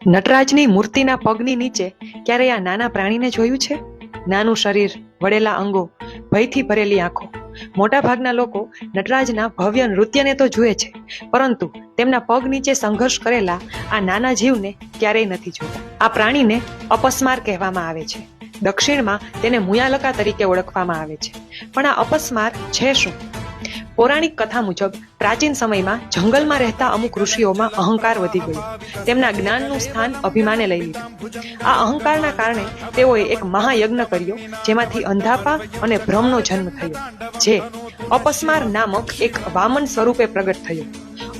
નટરાજની મૂર્તિના પગની નીચે ક્યારેય આ નાના પ્રાણીને જોયું છે? નાનું શરીર, વળેલા અંગો, ભયથી ભરેલી આંખો. મોટા ભાગના લોકો નટરાજના ભવ્ય નૃત્યને તો જુએ છે, પરંતુ તેમના પગ નીચે સંઘર્ષ કરેલા આ નાના જીવને ક્યારેય નથી જોતા. આ પ્રાણીને અપસ્માર કહેવામાં આવે છે. દક્ષિણમાં તેને મુયાલકા તરીકે ઓળખવામાં આવે છે. પણ આ અપસ્માર છે શું? પૌરાણિક કથા મુજબ પ્રાચીન સમયમાં જંગલમાં રહેતા અમુક ઋષિઓમાં અહંકાર વધી ગયો. તેમના જ્ઞાનનું સ્થાન અભિમાને લઈ લીધું. આ અહંકારના કારણે તેઓએ એક મહાયજ્ઞ કર્યો, જેમાંથી અંધાપા અને ભ્રમનો જન્મ થયો, જે અપસ્માર નામક એક વામન સ્વરૂપે પ્રગટ થયો.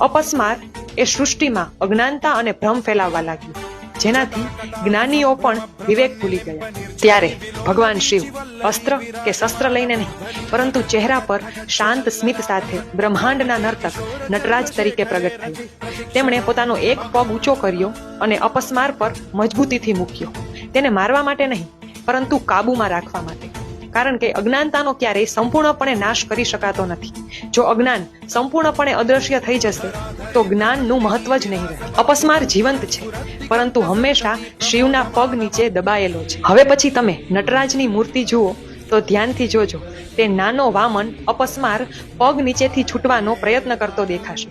અપસ્માર એ સૃષ્ટિમાં અજ્ઞાનતા અને ભ્રમ ફેલાવવા લાગ્યું, જેનાથી જ્ઞાનીઓ પણ વિવેક ભૂલી ગયા. ત્યારે ભગવાન શિવ અસ્ત્ર કે શસ્ત્ર લઈને નહીં, પરંતુ ચહેરા પર શાંત સ્મિત સાથે બ્રહ્માંડના નર્તક નટરાજ તરીકે પ્રગટ થયા. તેમણે પોતાનો એક પગ ઊંચો કર્યો અને અપસ્માર પર મજબૂતીથી મૂક્યો. તેને મારવા માટે નહીં, પરંતુ કાબૂમાં રાખવા માટે. કારણ કે અજ્ઞાનતાનો ક્યારેય સંપૂર્ણપણે નાશ કરી શકાતો નથી. જો અજ્ઞાન સંપૂર્ણપણે અદ્રશ્ય થઈ જશે તો જ્ઞાનનું મહત્વ જ નહીં રહે. અપસ્માર જીવંત છે, પરંતુ હંમેશા શિવના પગ નીચે દબાયેલો છે. હવે પછી તમે નટરાજની મૂર્તિ જુઓ તો ધ્યાનથી જોજો. તે નાનો વામન અપસ્માર પગ નીચેથી છૂટવાનો પ્રયત્ન કરતો દેખાશે.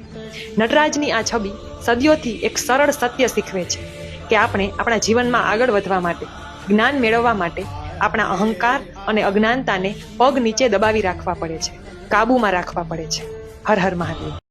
નટરાજની આ છબી સદીઓથી એક સરળ સત્ય શીખવે છે કે આપણે આપણા જીવનમાં આગળ વધવા માટે, જ્ઞાન મેળવવા માટે આપણા અહંકાર અને અજ્ઞાનતાને પગ નીચે દબાવી રાખવા પડે છે, કાબૂમાં રાખવા પડે છે. હર હર મહાદેવ.